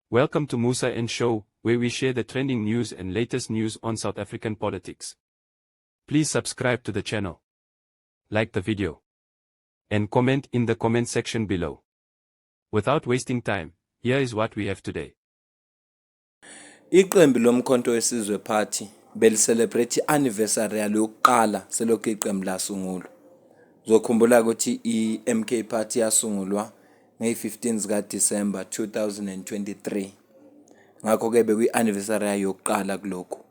Welcome to Musa and Show, where we share the trending news and latest news on South African politics. Please subscribe to the channel, like the video, and comment in the comment section below. Without wasting time, here is what we have today. Iqembu lomkhonto wesizwe party belicelebrate anniversary yalo yokuqala selokhu iqembu lasungulwa. Zokhumbula ukuthi iMK party yasungulwa nge-15 zika December 2023. Ngakho ke bekwi anniversary yayo yokuqala kulokho.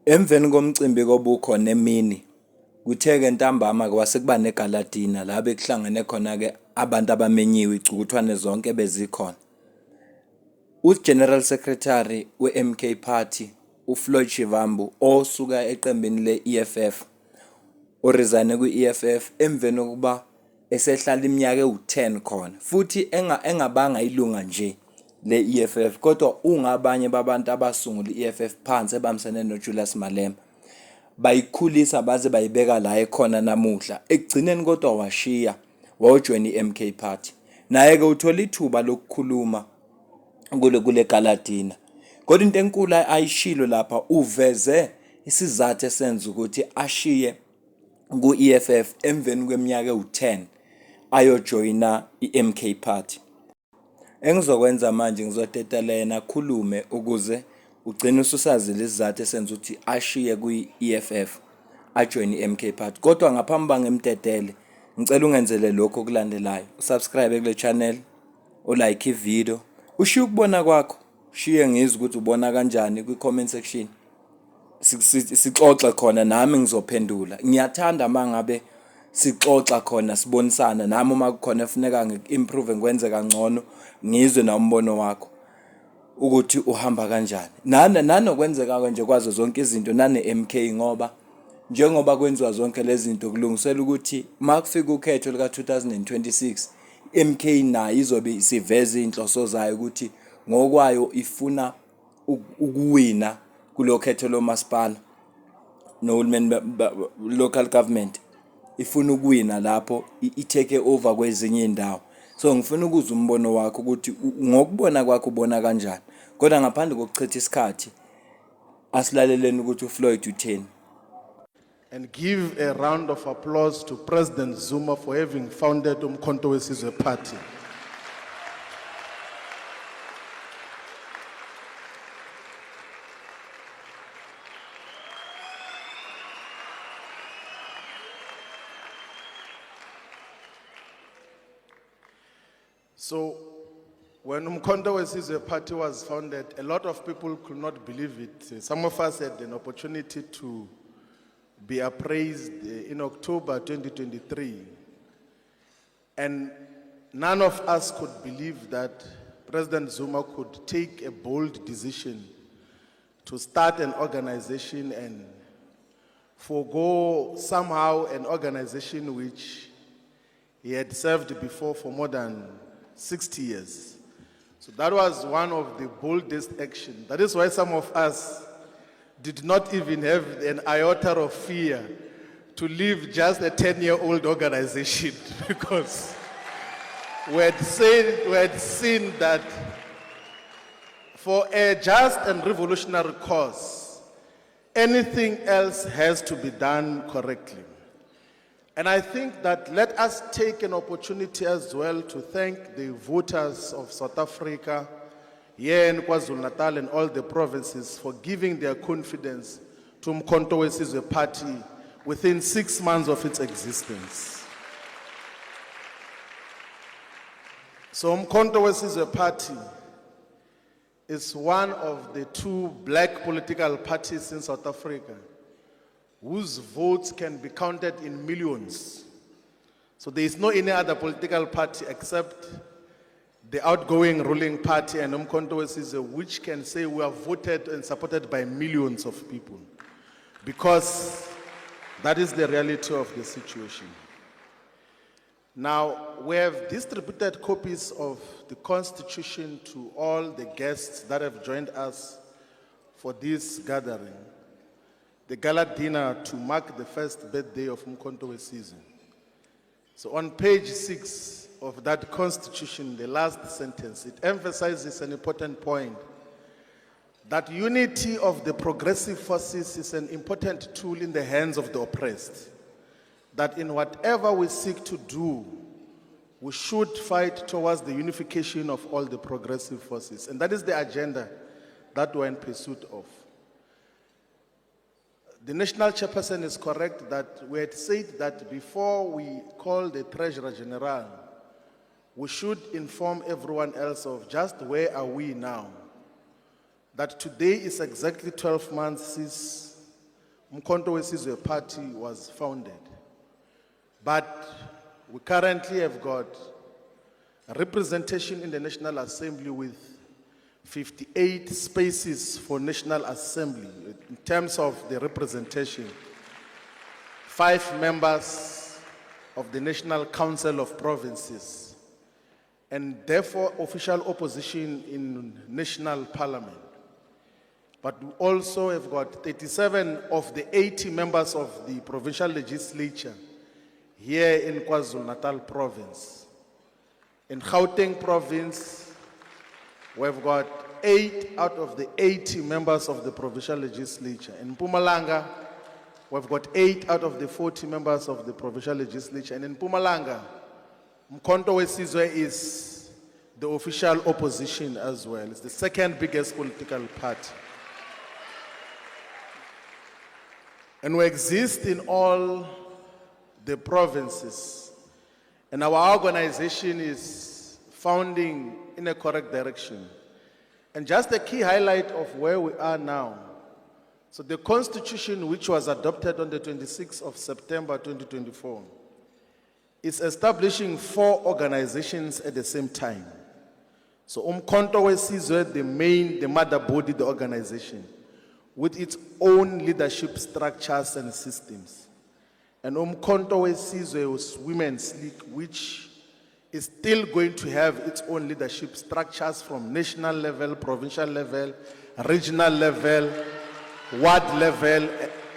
Emveni komcimbi kobukhona emini kutheke ntambama kwasekuba negaladina la bekuhlangene khona ke abantu abamenyiwe icukuthwane zonke bezikhona. General Secretary we-MK Party uFloyd Shivambu osuka eqembini le-EFF resigned kwi-EFF emveni kokuba esehlala iminyaka ewu10 khona futhi engabanga ilunga nje le-EFF kodwa ungabanye babantu abasungula i-EFF phansi ebamsene noJulius Malema bayikhulisa baze bayibeka la ekhona namuhla ekugcineni kodwa washiya wajoin i-MK Party naye ke uthola ithuba lokukhuluma kule galadina kodwa into enkulu ayishilo lapha uveze isizathu esenza ukuthi ashiye ku-EFF emveni kweminyaka ewu10 ayojoyina iMK Party. Engizokwenza manje ngizotetela yena akhulume ukuze ugcine ususazi lesizathu esenza ukuthi ashiye ku-EFF ajoin iMK Party. Kodwa ngaphambi bangemtetele ngicela ungenzele lokho okulandelayo. Subscribe kule channel, ulike ivideo. Ushiye ukubona kwakho, shiye ngizwe ukuthi ubona kanjani kwi-comment section. Sixoxe khona nami ngizophendula. Ngiyathanda mangabe sixoxa khona sibonisana nami uma kukhona efuneka ngi-improve ngikwenze kangcono ngizwe na umbono wakho ukuthi uhamba kanjani. Nanokwenzeka nje kwazo zonke izinto nane-MK ngoba njengoba kwenziwa zonke lezi zinto kulungisela ukuthi makufika ukhetho lika 2026 MK nayo izobe isiveza inhloso zayo ukuthi ngokwayo ifuna ukuwina kulokhetho lomasipala nohulumeni local government ifuna ukuwina lapho itake over kwezinye indawo. So ngifuna ukuzwa umbono wakho ukuthi ngokubona kwakho ubona kanjani. Kodwa ngaphandle kokuchitha isikhathi asilaleleni ukuthi uFloyd utheni. And give a round of applause to President Zuma for having founded Umkhonto Wesizwe Party. So, when Umkhonto Wesizwe Party was founded, a lot of people could not believe it. Some of us had an opportunity to be appraised in October 2023. And none of us could believe that President Zuma could take a bold decision to start an organization and forego somehow an organization which he had served before for more than 60 years. So that was one of the boldest actions. That is why some of us did not even have an iota of fear to leave just a 10-year-old organization because we had seen that for a just and revolutionary cause, anything else has to be done correctly. And I think that let us take an opportunity as well to thank the voters of South Africa, here in KwaZulu-Natal and all the provinces for giving their confidence to Umkhonto Wesizwe Party within 6 months of its existence. So Umkhonto Wesizwe Party is one of the 2 black political parties in South Africa whose votes can be counted in millions. So there is no any other political party except the outgoing ruling party and Umkhonto Wesizwe which can say we are voted and supported by millions of people, because that is the reality of the situation. Now, we have distributed copies of the Constitution to all the guests that have joined us for this gathering, the gala dinner to mark the first birthday of Umkhonto Wesizwe. So on page 6, of that constitution, the last sentence, it emphasizes an important point, that unity of the progressive forces is an important tool in the hands of the oppressed. That in whatever we seek to do, we should fight towards the unification of all the progressive forces. And that is the agenda that we're in pursuit of. The national chairperson is correct that we had said that before we call the Treasurer General, we should inform everyone else of just where are we now. That today is exactly 12 months since Umkhonto weSizwe Party was founded. But we currently have got a representation in the National Assembly with 58 spaces for National Assembly in terms of the representation. 5 members of the National Council of Provinces, and therefore official opposition in National Parliament. But we also have got 37 of the 80 members of the provincial legislature here in KwaZulu-Natal province. In Gauteng province, we've got 8 out of the 80 members of the provincial legislature. In Mpumalanga, we've got 8 out of the 40 members of the provincial legislature. And in Mpumalanga, Umkhonto weSizwe is the official opposition as well. It's the second biggest political party. And we exist in all the provinces. And our organization is founding in a correct direction. And just a key highlight of where we are now. So the constitution, which was adopted on the 26th of September 2024, is establishing 4 organizations at the same time. So Umkhonto weSizwe, the mother body, the organization, with its own leadership structures and systems. And Umkhonto weSizwe Women's League, which is still going to have its own leadership structures from national level, provincial level, regional level, ward level,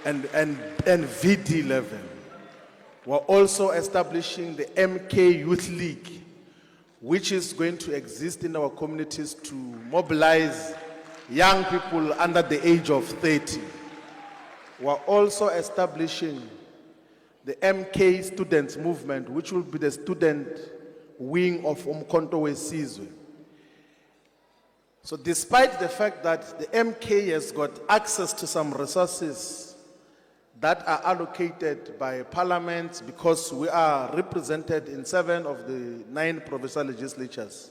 and VD level. We're also establishing the MK Youth League, which is going to exist in our communities to mobilize young people under the age of 30. We're also establishing the MK Students Movement, which will be the student wing of Umkhonto weSizwe. So despite the fact that the MK has got access to some resources that are allocated by parliament, because we are represented in 7 of the 9 provincial legislatures,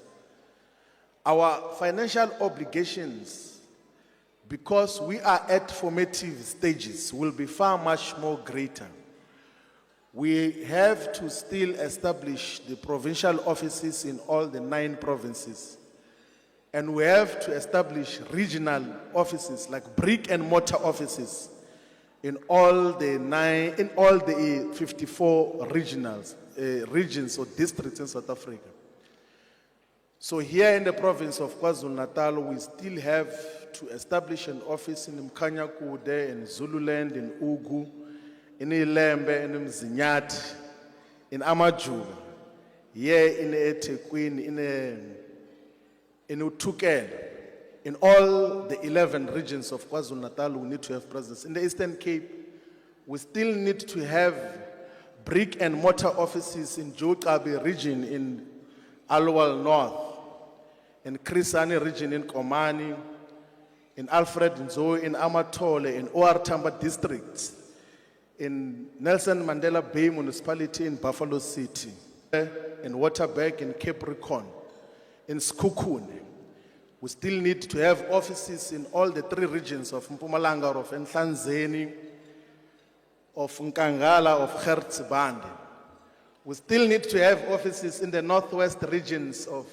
our financial obligations, because we are at formative stages, will be far much more greater. We have to still establish the provincial offices in all the 9 provinces. And we have to establish regional offices, like brick and mortar offices, in all the 54 regions or districts in South Africa. So here in the province of KwaZulu-Natal, we still have to establish an office in Mkhanyakude, in Zululand, in Ugu, in Ilembe, in Mzinyathi, in Amajuba, here in eThekwini, in Uthukela. In all the 11 regions of KwaZulu-Natal, we need to have presence. In the Eastern Cape, we still need to have brick and mortar offices in Jokabi region in Alwal North, in Krisani region in Komani, in Alfred Nzo, in Amatole, in OR Tamba districts, in Nelson Mandela Bay municipality in Buffalo City, in Waterberg, in Capricorn, in Sekhukhune. We still need to have offices in all the 3 regions of Mpumalanga, of Nhlanzeni, of Nkangala, of Hertzband. We still need to have offices in the northwest regions of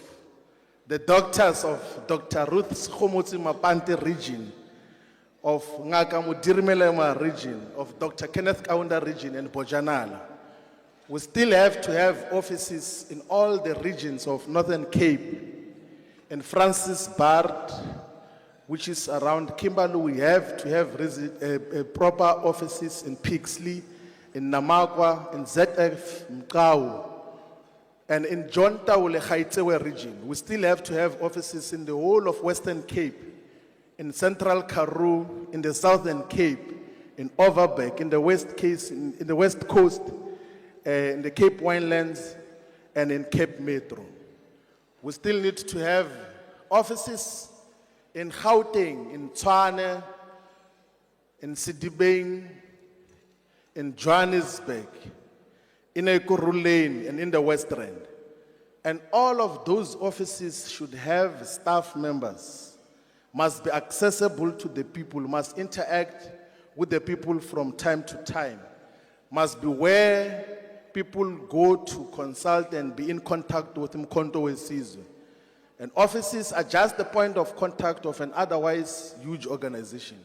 the doctors of Dr. Ruth Schomotsi Mapante region, of Ngaka Mudirmelema region, of Dr. Kenneth Kaunda region, and Bojanala. We still have to have offices in all the regions of Northern Cape. In Francis Bard, which is around Kimberley, we have to have proper offices in Pixley, in Namakwa, in ZF Mkau, And in Jontaule Gaitsewe region, we still have to have offices in the whole of Western Cape, in Central Karoo, in the Southern Cape, in Overberg, in the West Coast, in the Cape Winelands, and in Cape Metro. We still need to have offices in Gauteng, in Tshwane, in Sidibeng, in Johannesburg, in Ekurhuleni, and in the West Rand. And all of those offices should have staff members, must be accessible to the people, must interact with the people from time to time, must be where people go to consult and be in contact with Mkhonto Wesizwe. And offices are just the point of contact of an otherwise huge organization.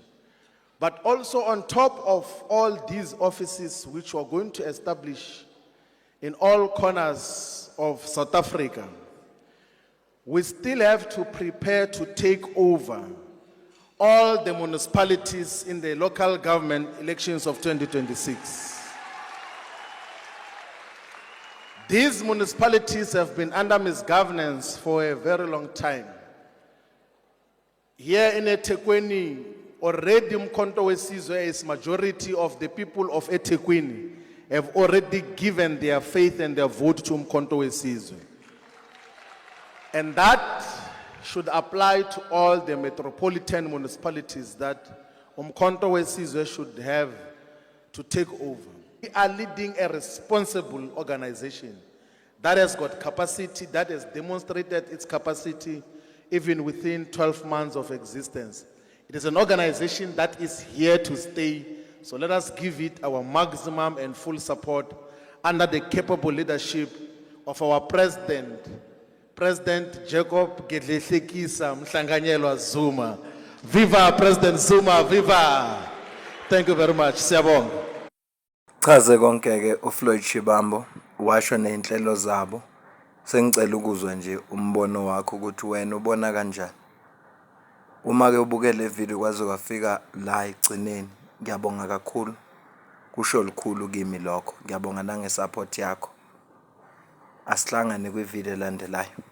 But also on top of all these offices which we're going to establish in all corners of South Africa, we still have to prepare to take over all the municipalities in the local government elections of 2026. These municipalities have been under misgovernance for a very long time. Here in eThekwini, already Mkhonto Wesizwe is majority of the people of eThekwini have already given their faith and their vote to Mkhonto Wesizwe. And that should apply to all the metropolitan municipalities that Mkhonto Wesizwe should have to take over. We are leading a responsible organization that has got capacity, that has demonstrated its capacity even within 12 months of existence. It is an organization that is here to stay, so let us give it our maximum and full support under the capable leadership of our President Jacob Gedlehlekisa Mhlanganyelwa Zuma. Viva President Zuma, viva! Thank you very much. Siyabonga. Chaze konke-ke uFloyd Shivambu washo ney'nhlelo zabo. Sengicela ukuzwa nje umbono wakho ukuthi wena ubona kanjani. Uma-ke ubuke le video kwaze kwafika la ekugcineni, ngiyabonga kakhulu. Kusho lukhulu kimi lokho. Ngiyabonga nangesupport yakho. Asihlangane kwivideo elandelayo.